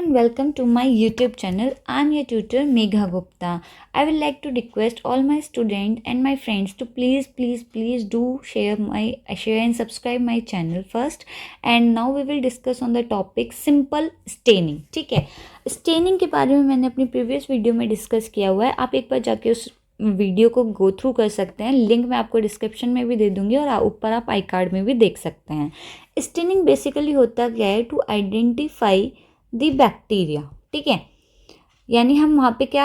and welcome to my YouTube channel. I am your tutor Megha Gupta. I would like to request all my students and my friends to please do share and subscribe my channel first. And now we will discuss on the topic simple staining. ठीक है, staining के बारे में मैंने अपनी previous video में discuss किया हुआ है. आप एक बार जाके उस वीडियो को गो थ्रू कर सकते हैं. लिंक मैं आपको डिस्क्रिप्शन में भी दे दूंगी और ऊपर आप आई कार्ड में भी देख सकते हैं. स्टेनिंग बेसिकली होता क्या है, टू आइडेंटिफाई द बैक्टीरिया. ठीक है, यानी हम वहाँ पे क्या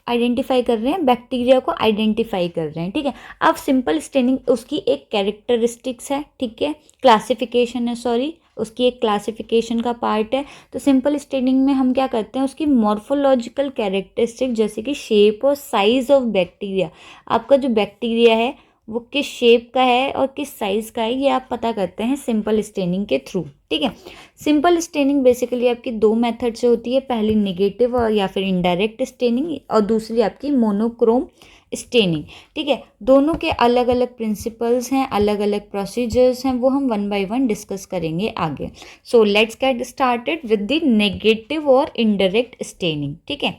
आइडेंटिफाई कर रहे हैं, बैक्टीरिया को आइडेंटिफाई कर रहे हैं. ठीक है, अब सिंपल स्टेनिंग उसकी एक कैरेक्टरिस्टिक्स है. ठीक है, क्लासिफिकेशन है, सॉरी उसकी एक क्लासिफिकेशन का पार्ट है. तो सिंपल स्टेनिंग में हम क्या करते हैं, उसकी मॉर्फोलॉजिकल कैरेक्टरिस्टिक जैसे कि शेप और साइज ऑफ बैक्टीरिया, आपका जो बैक्टीरिया है वो किस शेप का है और किस साइज़ का है, ये आप पता करते हैं सिंपल स्टेनिंग के थ्रू. ठीक है, सिंपल स्टेनिंग बेसिकली आपकी दो मेथड से होती है. पहली नेगेटिव और या फिर इनडायरेक्ट स्टेनिंग और दूसरी आपकी मोनोक्रोम स्टेनिंग. ठीक है, दोनों के अलग अलग प्रिंसिपल्स हैं, अलग अलग प्रोसीजर्स हैं, वो हम वन बाय वन डिस्कस करेंगे आगे. So let's get started with the negative और इनडायरेक्ट स्टेनिंग. ठीक है,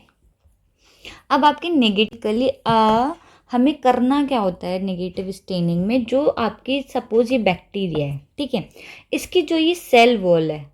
अब आपकी नेगेटिवली हमें करना क्या होता है नेगेटिव स्टेनिंग में, जो आपकी सपोज ये बैक्टीरिया है. ठीक है, इसकी जो ये सेल वॉल है,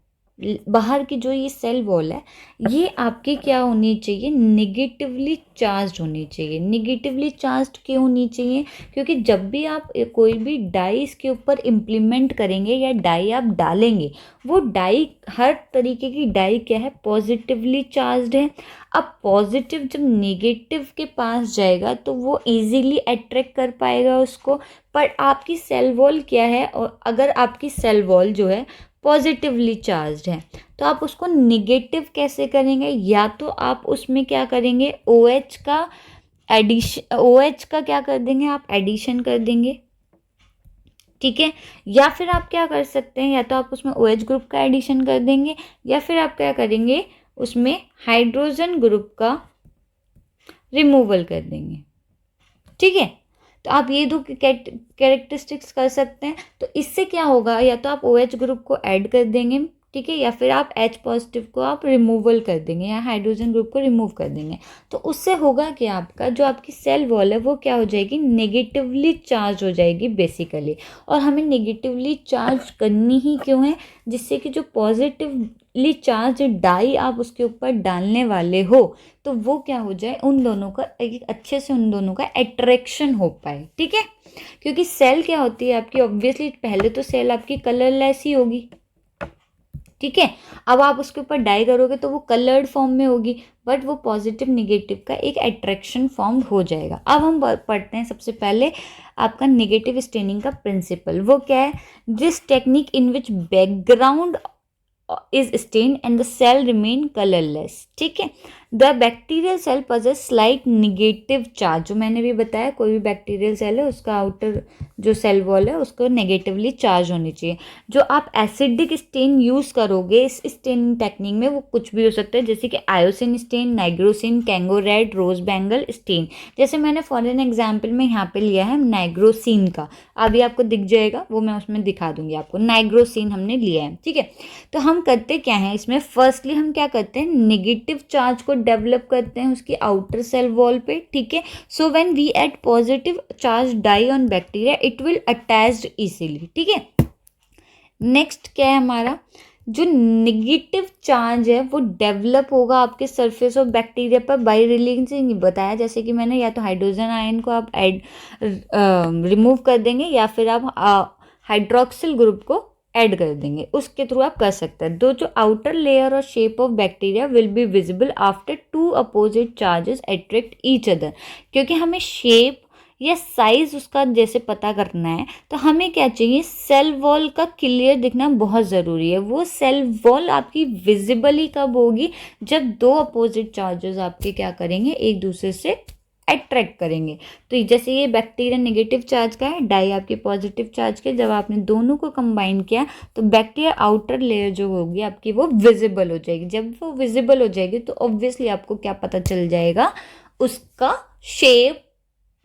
बाहर की जो ये सेल वॉल है, ये आपकी क्या होनी चाहिए, नेगेटिवली चार्ज होनी चाहिए. नेगेटिवली चार्ज क्यों होनी चाहिए, क्योंकि जब भी आप कोई भी डाई इसके ऊपर इम्प्लीमेंट करेंगे या डाई आप डालेंगे, वो डाई हर तरीके की डाई क्या है, पॉजिटिवली चार्ज है. अब पॉजिटिव जब नेगेटिव के पास जाएगा तो वो इजीली अट्रैक्ट कर पाएगा उसको. पर आपकी सेल वॉल क्या है, और अगर आपकी सेल वॉल जो है पॉजिटिवली चार्ज है तो आप उसको निगेटिव कैसे करेंगे, या तो आप उसमें क्या करेंगे, OH का एडिशन, OH का क्या कर देंगे, आप एडिशन कर देंगे. ठीक है, या फिर आप क्या कर सकते हैं, या तो आप उसमें OH ग्रुप का एडिशन कर देंगे, या फिर आप क्या करेंगे, उसमें हाइड्रोजन ग्रुप का रिमूवल कर देंगे. ठीक है, तो आप ये दो कैरेक्टरिस्टिक्स कर सकते हैं. तो इससे क्या होगा, या तो आप OH ग्रुप को ऐड कर देंगे, ठीक है, या फिर आप H पॉजिटिव को आप रिमूवल कर देंगे या हाइड्रोजन ग्रुप को रिमूव कर देंगे. तो उससे होगा कि आपका जो आपकी सेल वॉल है वो क्या हो जाएगी, नेगेटिवली चार्ज हो जाएगी बेसिकली. और हमें नेगेटिवली चार्ज करनी ही क्यों है, जिससे कि जो पॉजिटिवली चार्ज डाई आप उसके ऊपर डालने वाले हो तो वो क्या हो जाए, उन दोनों का एक अच्छे से उन दोनों का अट्रैक्शन हो पाए. ठीक है, क्योंकि सेल क्या होती है आपकी, ऑब्वियसली पहले तो सेल आपकी कलरलेस ही होगी. ठीक है, अब आप उसके ऊपर डाई करोगे तो वो कलर्ड फॉर्म में होगी, बट वो पॉजिटिव नेगेटिव का एक अट्रैक्शन फॉर्म हो जाएगा. अब हम पढ़ते हैं सबसे पहले आपका नेगेटिव स्टेनिंग का प्रिंसिपल. वो क्या है, this technique in which background is stained and the cell remain colorless. ठीक है, the bacterial cell possess slight negative charge. जो मैंने भी बताया, कोई भी बैक्टीरियल सेल है उसका आउटर जो सेल वॉल है उसको नेगेटिवली चार्ज होनी चाहिए. जो आप एसिडिक स्टेन यूज़ करोगे इस स्टेनिंग टेक्निक में, वो कुछ भी हो सकता है, जैसे कि आयोसिन स्टेन, नाइग्रोसिन, कैंगो रेड, रोज बैंगल स्टेन. जैसे मैंने फॉर एन एग्जाम्पल में यहाँ पे लिया है नाइग्रोसिन का, अभी आपको दिख जाएगा, वो मैं उसमें दिखा दूंगी आपको. नाइग्रोसिन हमने लिया है. ठीक है, तो हम करते क्या हैं इसमें, फर्स्टली हम क्या करते हैं, नेगेटिव चार्ज को डेवलप करते हैं उसकी आउटर सेल वॉल पे. ठीक है, so when we add positive charge dye on bacteria it will attached easily. ठीक है, नेक्स्ट क्या है हमारा, जो नेगेटिव चार्ज है वो डेवलप होगा आपके सरफेस ऑफ बैक्टीरिया पर बाय रिलीजिंग. बताया जैसे कि मैंने, या तो हाइड्रोजन आयन को आप रिमूव कर देंगे या फिर आप हाइड्रोक्सिल ग्रुप को ऐड कर देंगे, उसके थ्रू आप कर सकते हैं. दो जो आउटर लेयर और shape of bacteria will be visible after two opposite charges attract each other. क्योंकि हमें शेप या साइज उसका जैसे पता करना है तो हमें क्या चाहिए, सेल वॉल का क्लियर दिखना बहुत ज़रूरी है. वो सेल वॉल आपकी विजिबल ही कब होगी, जब दो अपोजिट चार्जेस आपके क्या करेंगे, एक दूसरे से अट्रैक्ट करेंगे. तो जैसे ये बैक्टीरिया नेगेटिव चार्ज का है, डाई आपके पॉजिटिव चार्ज के, जब आपने दोनों को कंबाइन किया तो बैक्टीरिया आउटर लेयर जो होगी आपकी वो विजिबल हो जाएगी. जब वो विजिबल हो जाएगी तो ऑब्वियसली आपको क्या पता चल जाएगा, उसका शेप,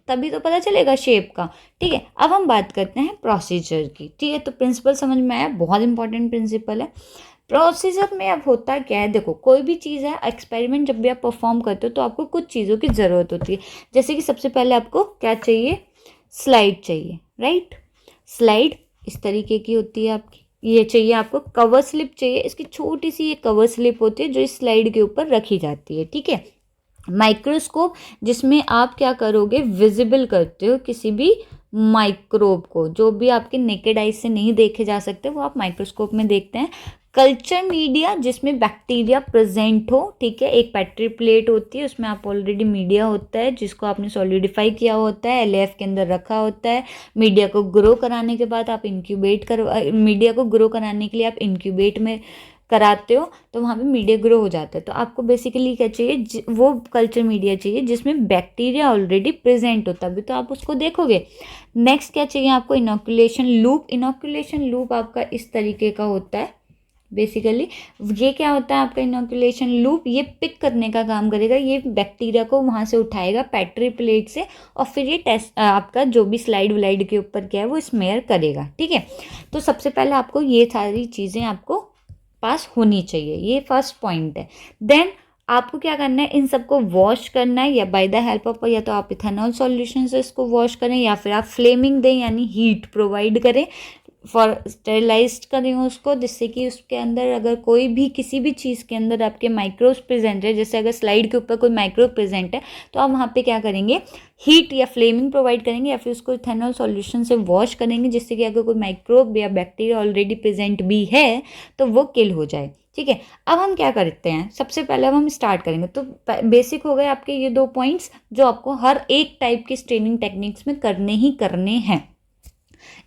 तभी तो पता चलेगा शेप का. ठीक है, अब हम बात करते हैं प्रोसीजर की. ठीक है, तो प्रिंसिपल समझ में आया, बहुत इंपॉर्टेंट प्रिंसिपल है. प्रोसीजर में अब होता क्या है, देखो कोई भी चीज़ है, एक्सपेरिमेंट जब भी आप परफॉर्म करते हो तो आपको कुछ चीज़ों की ज़रूरत होती है। जैसे कि सबसे पहले आपको क्या चाहिए, स्लाइड चाहिए, राइट। स्लाइड इस तरीके की होती है आपकी, ये चाहिए आपको। कवर स्लिप चाहिए, इसकी छोटी सी ये कवर स्लिप होती है जो इस स्लाइड के ऊपर रखी जाती है, ठीक है। माइक्रोस्कोप, जिसमें आप क्या करोगे, विजिबल करते हो किसी भी माइक्रोब को, जो भी आपके नेकेड आई से नहीं देखे जा सकते वो आप माइक्रोस्कोप में देखते हैं। कल्चर मीडिया, जिसमें बैक्टीरिया प्रेजेंट हो, ठीक है। एक पेट्री प्लेट होती है, उसमें आप ऑलरेडी मीडिया होता है जिसको आपने सॉलिडिफाई किया होता है, एलएफ के अंदर रखा होता है। मीडिया को ग्रो कराने के बाद आप इंक्यूबेट कर, मीडिया को ग्रो कराने के लिए आप इंक्यूबेट में कराते हो तो वहाँ पे मीडिया ग्रो हो जाता है। तो आपको बेसिकली क्या चाहिए, वो कल्चर मीडिया चाहिए जिसमें बैक्टीरिया ऑलरेडी प्रेजेंट हो, तभी तो आप उसको देखोगे। नेक्स्ट क्या चाहिए आपको, इनोकुलेशन लूप। इनोकुलेशन लूप आपका इस तरीके का होता है बेसिकली। ये क्या होता है आपका इनोकुलेशन लूप, ये पिक करने का काम करेगा, ये बैक्टीरिया को वहाँ से उठाएगा पेट्री प्लेट से, और फिर ये टेस्ट आपका जो भी स्लाइड व्लाइड के ऊपर क्या है वो स्मेयर करेगा, ठीक है। तो सबसे पहले आपको ये सारी चीज़ें आपको पास होनी चाहिए, ये फर्स्ट पॉइंट है। देन आपको क्या करना है, इन सबको वॉश करना है, या बाय द हेल्प ऑफ, या तो आप इथेनॉल सॉल्यूशन से इसको वॉश करें, या फिर आप फ्लेमिंग दें यानी हीट प्रोवाइड करें, फॉर स्टेरिलाइज करें उसको, जिससे कि उसके अंदर अगर कोई भी किसी भी चीज़ के अंदर आपके माइक्रोब्स प्रेजेंट है, जैसे अगर स्लाइड के ऊपर कोई माइक्रोब प्रेजेंट है तो आप वहाँ पे क्या करेंगे, हीट या फ्लेमिंग प्रोवाइड करेंगे, या फिर उसको इथेनॉल सॉल्यूशन से वॉश करेंगे, जिससे कि अगर कोई माइक्रोब या बैक्टीरिया ऑलरेडी प्रेजेंट भी है तो वो किल हो जाए, ठीक है। अब हम क्या करते हैं, सबसे पहले अब हम स्टार्ट करेंगे। तो बेसिक हो गए आपके ये 2 पॉइंट्स जो आपको हर एक टाइप की स्टेनिंग टेक्निक्स में करने ही करने हैं।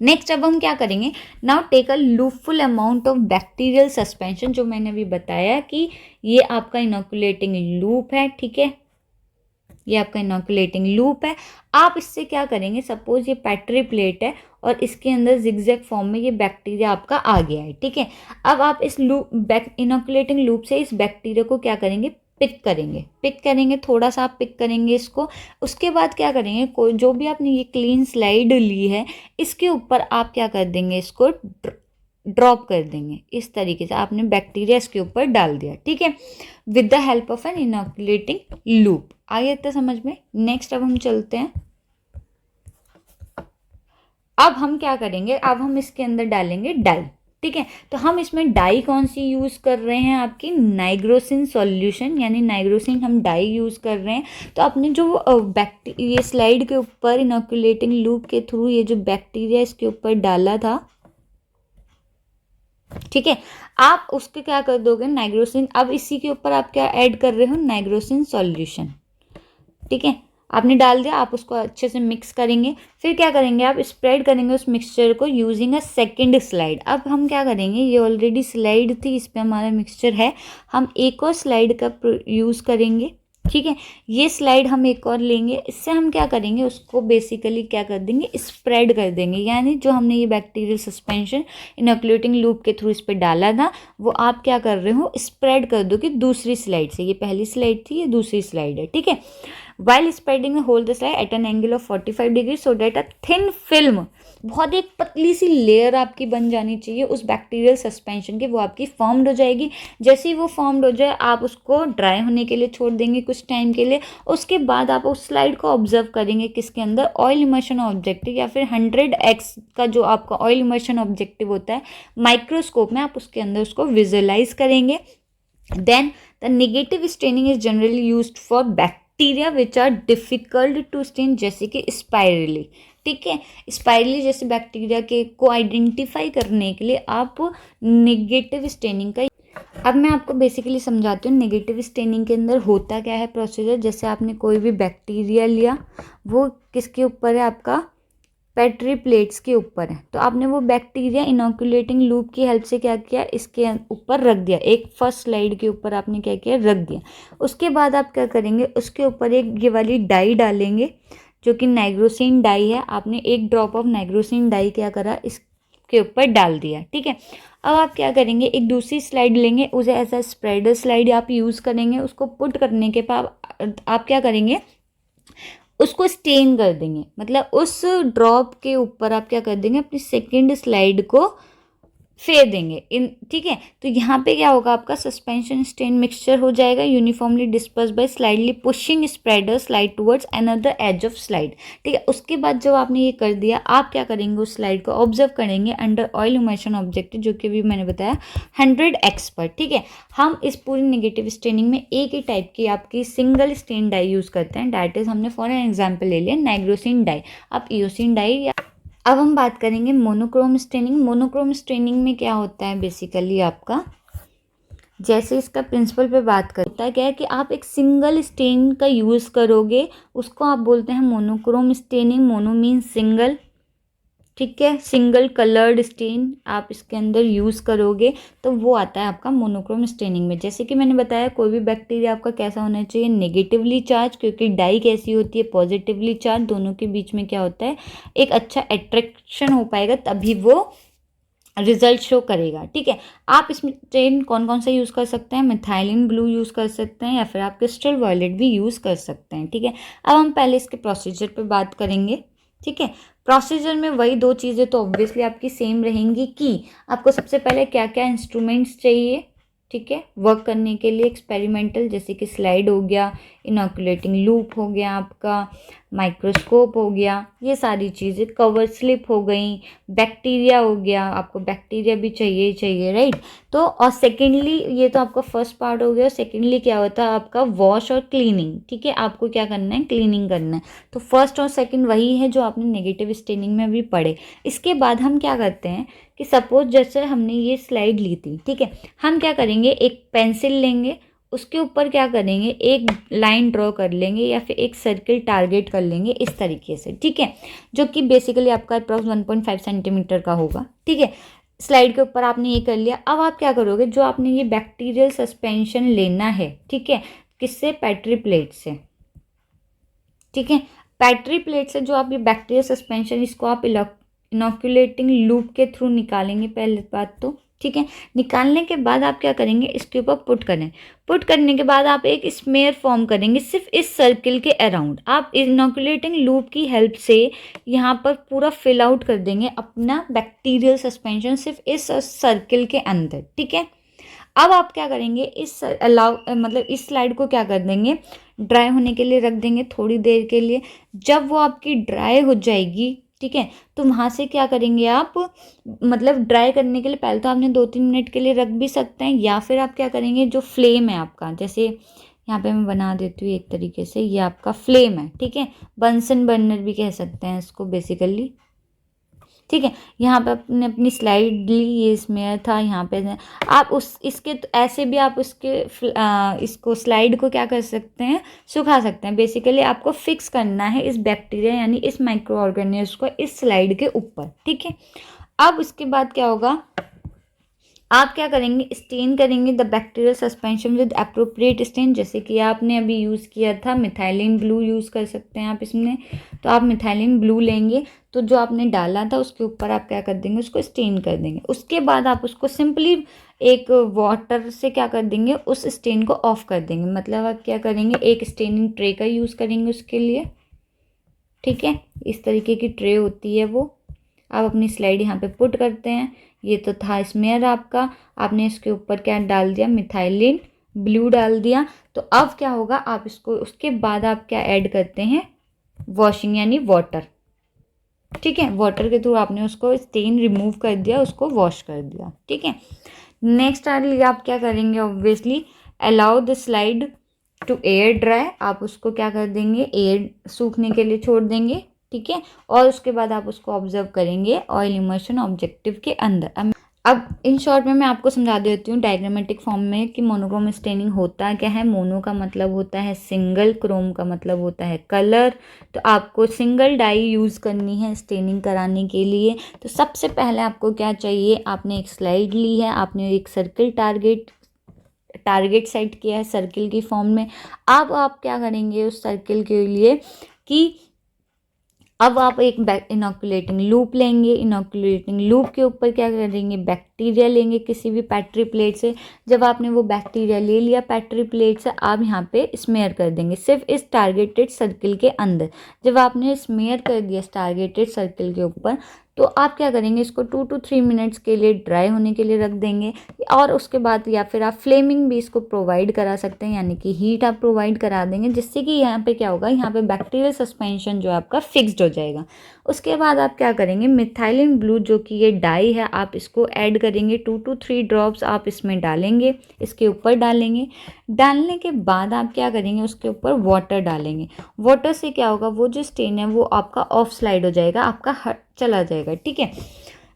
नेक्स्ट अब हम क्या करेंगे, now take a loopful amount of bacterial suspension, जो मैंने अभी बताया कि ये आपका इनोकुलेटिंग लूप है, ठीक है। ये आपका इनोकुलेटिंग लूप है। आप इससे क्या करेंगे, सपोज ये पेट्री प्लेट है और इसके अंदर जिगजैग फॉर्म में ये बैक्टीरिया आपका आ गया है, ठीक है। अब आप इस लूप इनोकुलेटिंग लूप से इस बैक्टीरिया को क्या करेंगे, पिक करेंगे, थोड़ा सा आप पिक करेंगे इसको। उसके बाद क्या करेंगे, कोई जो भी आपने ये क्लीन स्लाइड ली है इसके ऊपर आप क्या कर देंगे, इसको ड्रॉप कर देंगे। इस तरीके से आपने बैक्टीरिया इसके ऊपर डाल दिया, ठीक है, with the help of an inoculating loop. आइए इतना समझ में। नेक्स्ट अब हम चलते हैं, अब हम क्या करेंगे, अब हम इसके अंदर डालेंगे डाई, ठीक है। तो हम इसमें डाई कौन सी यूज़ कर रहे हैं, आपकी नाइग्रोसिन सॉल्यूशन, यानी नाइग्रोसिन हम डाई यूज़ कर रहे हैं। तो आपने जो ये स्लाइड के ऊपर इनोकुलेटिंग लूप के थ्रू ये जो बैक्टीरिया इसके ऊपर डाला था, ठीक है, आप उसके क्या कर दोगे, नाइग्रोसिन। अब इसी के ऊपर आप क्या ऐड कर रहे हो, नाइग्रोसिन सॉल्यूशन, ठीक है, आपने डाल दिया। आप उसको अच्छे से मिक्स करेंगे, फिर क्या करेंगे, आप स्प्रेड करेंगे उस मिक्सचर को यूजिंग अ सेकंड स्लाइड। अब हम क्या करेंगे, ये ऑलरेडी स्लाइड थी, इस पे हमारा मिक्सचर है, हम एक और स्लाइड का यूज़ करेंगे, ठीक है। ये स्लाइड हम एक और लेंगे, इससे हम क्या करेंगे, उसको बेसिकली क्या कर देंगे, स्प्रेड कर देंगे। यानी जो हमने ये बैक्टीरियल सस्पेंशन इनोकुलेटिंग लूप के थ्रू इस पर डाला था वो आप क्या कर रहे हो, स्प्रेड कर दो कि दूसरी स्लाइड से। ये पहली स्लाइड थी, ये दूसरी स्लाइड है, ठीक है। While spreading hold the slide at an angle of 45 degree so that a thin film, बहुत एक पतली सी लेयर आपकी बन जानी चाहिए उस बैक्टीरियल सस्पेंशन की, वो आपकी फॉर्म्ड हो जाएगी। जैसे ही वो फॉर्म्ड हो जाए आप उसको ड्राई होने के लिए छोड़ देंगे कुछ टाइम के लिए। उसके बाद आप उस स्लाइड को ऑब्जर्व करेंगे किसके अंदर, ऑयल इमर्शन ऑब्जेक्टिव या फिर 100x का जो आपका ऑयल इमर्शन ऑब्जेक्टिव होता है माइक्रोस्कोप में, आप उसके अंदर उसको विजुअलाइज करेंगे। Then the negative staining is generally used for bacteria which are difficult to stain, जैसे कि स्पाइरली, ठीक है। स्पाइरली जैसे बैक्टीरिया के को आइडेंटिफाई करने के लिए आप नेगेटिव स्टेनिंग का, अब मैं आपको बेसिकली समझाती हूँ नेगेटिव स्टेनिंग के अंदर होता क्या है प्रोसीजर। जैसे आपने कोई भी बैक्टीरिया लिया, वो किसके ऊपर है, आपका पेट्री प्लेट्स के ऊपर है, तो आपने वो बैक्टीरिया इनोकुलेटिंग लूप की हेल्प से क्या किया, इसके ऊपर रख दिया, एक फर्स्ट स्लाइड के ऊपर आपने क्या किया, रख दिया। उसके बाद आप क्या करेंगे, उसके ऊपर एक ये वाली डाई डालेंगे जो कि नाइग्रोसिन डाई है। आपने एक ड्रॉप ऑफ नाइग्रोसिन डाई क्या करा, इसके ऊपर डाल दिया, ठीक है। अब आप क्या करेंगे, एक दूसरी स्लाइड लेंगे, उसे ऐसा स्प्रेडर स्लाइड आप यूज़ करेंगे। उसको पुट करने के बाद आप क्या करेंगे, उसको स्टेन कर देंगे, मतलब उस ड्रॉप के ऊपर आप क्या कर देंगे, अपनी सेकंड स्लाइड को फेर देंगे इन, ठीक है। तो यहाँ पे क्या होगा, आपका सस्पेंशन स्टेन मिक्सचर हो जाएगा uniformly disperse by slightly pushing spreader slide towards another edge of slide, ठीक है। उसके बाद जब आपने ये कर दिया, आप क्या करेंगे, उस स्लाइड को ऑब्जर्व करेंगे अंडर ऑयल इमर्शन ऑब्जेक्टिव, जो कि भी मैंने बताया 100x पर, ठीक है। हम इस पूरी नेगेटिव स्टेनिंग में एक ही टाइप की आपकी सिंगल स्टेन डाई यूज़ करते हैं, दैट इज हमने फॉर एन एग्जाम्पल ले लिया नाइग्रोसिन डाई, आप ईओसिन डाई या। अब हम बात करेंगे मोनोक्रोम स्टेनिंग। मोनोक्रोम स्टेनिंग में क्या होता है बेसिकली आपका, जैसे इसका प्रिंसिपल पे बात करता है क्या है कि आप एक सिंगल स्टेन का यूज़ करोगे, उसको आप बोलते हैं monochrome staining. Mono mean single, ठीक है, सिंगल कलर्ड स्टेन आप इसके अंदर यूज़ करोगे तो वो आता है आपका मोनोक्रोम स्टेनिंग में। जैसे कि मैंने बताया, कोई भी बैक्टीरिया आपका कैसा होना चाहिए, नेगेटिवली चार्ज, क्योंकि डाई कैसी होती है पॉजिटिवली चार्ज, दोनों के बीच में क्या होता है, एक अच्छा अट्रैक्शन हो पाएगा, तभी वो रिजल्ट शो करेगा, ठीक है। आप इसमें स्टेन कौन कौन सा यूज़ कर सकते हैं, मिथाइलिन ब्लू यूज़ कर सकते हैं, या फिर आप क्रिस्टल वायलेट भी यूज़ कर सकते हैं, ठीक है। अब हम पहले इसके प्रोसीजर पे बात करेंगे, ठीक है। प्रोसीजर में वही दो चीज़ें तो ऑब्वियसली आपकी सेम रहेंगी कि आपको सबसे पहले क्या क्या इंस्ट्रूमेंट्स चाहिए, ठीक है, वर्क करने के लिए एक्सपेरिमेंटल, जैसे कि स्लाइड हो गया, इनोकुलेटिंग लूप हो गया आपका, माइक्रोस्कोप हो गया, ये सारी चीज़ें, कवर स्लिप हो गई, बैक्टीरिया हो गया, आपको बैक्टीरिया भी चाहिए ही चाहिए, राइट। तो और सेकेंडली, ये तो आपका फर्स्ट पार्ट हो गया। सेकेंडली क्या होता है आपका वॉश और क्लीनिंग, ठीक है, आपको क्या करना है, क्लीनिंग करना है। तो फर्स्ट और सेकेंड वही है जो आपने नेगेटिव स्टेनिंग में भी पढ़े। इसके बाद हम क्या करते हैं कि सपोज जैसे हमने ये स्लाइड ली थी, ठीक है, हम क्या करेंगे, एक पेंसिल लेंगे, उसके ऊपर क्या करेंगे, एक लाइन ड्रॉ कर लेंगे या फिर एक सर्किल टारगेट कर लेंगे इस तरीके से, ठीक है, जो कि बेसिकली आपका अप्रॉक्स 1.5 सेंटीमीटर का होगा, ठीक है। स्लाइड के ऊपर आपने ये कर लिया। अब आप क्या करोगे, जो आपने ये बैक्टीरियल सस्पेंशन लेना है, ठीक है, किससे, पेट्री प्लेट से, ठीक है। पेट्री प्लेट से जो आप ये बैक्टीरियल सस्पेंशन, इसको आप इनोकुलेटिंग लूप के थ्रू निकालेंगे पहले बात तो, ठीक है। निकालने के बाद आप क्या करेंगे, इसके ऊपर पुट करें। पुट करने के बाद आप एक स्मेयर फॉर्म करेंगे सिर्फ इस सर्किल के अराउंड। आप इनोकुलेटिंग लूप की हेल्प से यहाँ पर पूरा फिल आउट कर देंगे अपना बैक्टीरियल सस्पेंशन सिर्फ इस सर्किल के अंदर, ठीक है। अब आप क्या करेंगे, इस मतलब इस स्लाइड को क्या कर देंगे, ड्राई होने के लिए रख देंगे थोड़ी देर के लिए। जब वो आपकी ड्राई हो जाएगी, ठीक है, तो वहाँ से क्या करेंगे आप, मतलब ड्राई करने के लिए पहले तो आपने 2-3 मिनट के लिए रख भी सकते हैं, या फिर आप क्या करेंगे, जो फ्लेम है आपका, जैसे यहाँ पे मैं बना देती हूँ एक तरीके से, ये आपका फ्लेम है, ठीक है, बंसन बर्नर भी कह सकते हैं इसको बेसिकली, ठीक है। यहाँ पे आपने अपनी स्लाइड ली, ये इसमें था, यहाँ पे आप उस इसके तो ऐसे भी आप उसके इसको स्लाइड को क्या कर सकते हैं, सुखा सकते हैं। बेसिकली आपको फिक्स करना है इस बैक्टीरिया यानी इस माइक्रो ऑर्गेनिज्म को इस स्लाइड के ऊपर, ठीक है। अब इसके बाद क्या होगा, आप क्या करेंगे, स्टेन करेंगे the bacterial suspension with appropriate stain, जैसे कि आपने अभी यूज़ किया था मिथाइलिन ब्लू यूज़ कर सकते हैं आप इसमें। तो आप मिथाइलिन ब्लू लेंगे, तो जो आपने डाला था उसके ऊपर आप क्या कर देंगे, उसको स्टेन कर देंगे। उसके बाद आप उसको सिंपली एक वाटर से क्या कर देंगे, उस स्टेन को ऑफ कर देंगे। मतलब आप क्या करेंगे, एक स्टेनिंग ट्रे का यूज़ करेंगे उसके लिए, ठीक है, इस तरीके की ट्रे होती है वो। आप अपनी स्लाइड यहाँ पे पुट करते हैं, ये तो था स्मेयर आपका, आपने इसके ऊपर क्या डाल दिया, मिथाइलिन ब्लू डाल दिया। तो अब क्या होगा, आप इसको उसके बाद आप क्या ऐड करते हैं, वॉशिंग यानी वाटर, ठीक है, वाटर के थ्रू आपने उसको स्टेन रिमूव कर दिया, उसको वॉश कर दिया, ठीक है। नेक्स्ट आप क्या करेंगे, obviously allow the slide to air dry, आप उसको क्या कर देंगे, एयर सूखने के लिए छोड़ देंगे, ठीक है। और उसके बाद आप उसको ऑब्जर्व करेंगे ऑयल इमर्शन ऑब्जेक्टिव के अंदर। अब इन शॉर्ट में मैं आपको समझा देती हूँ डायग्रामेटिक फॉर्म में कि मोनोक्रोम स्टेनिंग होता क्या है। मोनो का मतलब होता है सिंगल, क्रोम का मतलब होता है कलर। तो आपको सिंगल डाई यूज़ करनी है स्टेनिंग कराने के लिए। तो सबसे पहले आपको क्या चाहिए, आपने एक स्लाइड ली है, आपने एक सर्किल टारगेट सेट किया है सर्किल की फॉर्म में। अब आप क्या करेंगे उस सर्किल के लिए कि अब आप एक इनोकुलेटिंग लूप लेंगे, इनोकुलेटिंग लूप के ऊपर क्या करेंगे, बैक्टीरिया लेंगे किसी भी पैट्री प्लेट से। जब आपने वो बैक्टीरिया ले लिया पैट्री प्लेट से, आप यहाँ पे स्मेयर कर देंगे सिर्फ इस टारगेटेड सर्किल के अंदर। जब आपने स्मेयर कर दिया इस टारगेटेड सर्किल के ऊपर, तो आप क्या करेंगे, इसको 2 to 3 मिनट्स के लिए ड्राई होने के लिए रख देंगे। और उसके बाद या फिर आप फ्लेमिंग भी इसको प्रोवाइड करा सकते हैं, यानी कि हीट आप प्रोवाइड करा देंगे, जिससे कि यहाँ पे क्या होगा, यहाँ पे बैक्टीरियल सस्पेंशन जो है आपका फिक्स्ड हो जाएगा। उसके बाद आप क्या करेंगे, मिथाइलिन ब्लू जो कि ये डाई है, आप इसको ऐड करेंगे। 2 to 3 ड्रॉप्स आप इसमें डालेंगे, इसके ऊपर डालेंगे। डालने के बाद आप क्या करेंगे, उसके ऊपर वाटर डालेंगे। वाटर से क्या होगा, वो जो स्टेन है वो आपका ऑफ स्लाइड हो जाएगा, आपका चला जाएगा, ठीक है।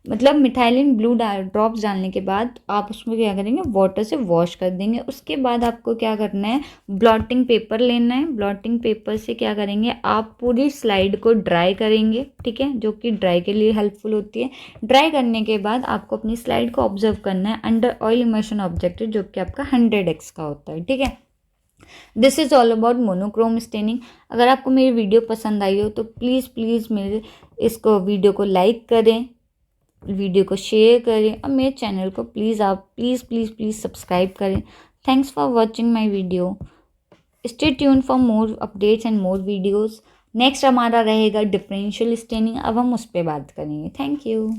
मतलब मिथाइलिन ब्लू ड्रॉप्स डालने के बाद आप उसमें क्या करेंगे, वाटर से वॉश कर देंगे। उसके बाद आपको क्या करना है, ब्लॉटिंग पेपर लेना है। ब्लॉटिंग पेपर से क्या करेंगे, आप पूरी स्लाइड को ड्राई करेंगे, ठीक है, जो कि ड्राई के लिए हेल्पफुल होती है। ड्राई करने के बाद आपको अपनी स्लाइड को ऑब्जर्व करना है अंडर ऑयल इमर्शन ऑब्जेक्टिव, जो कि आपका 100x का होता है, ठीक है। This is all about monochrome staining. अगर आपको मेरी वीडियो पसंद आई हो तो प्लीज़ मेरे इसको वीडियो को लाइक करें, वीडियो को शेयर करें, और मेरे चैनल को आप प्लीज़ सब्सक्राइब करें। Thanks for watching my video. Stay tune for more updates and more videos. Next हमारा रहेगा डिफरेंशियल स्टेनिंग, अब हम उस पर बात करेंगे। Thank you.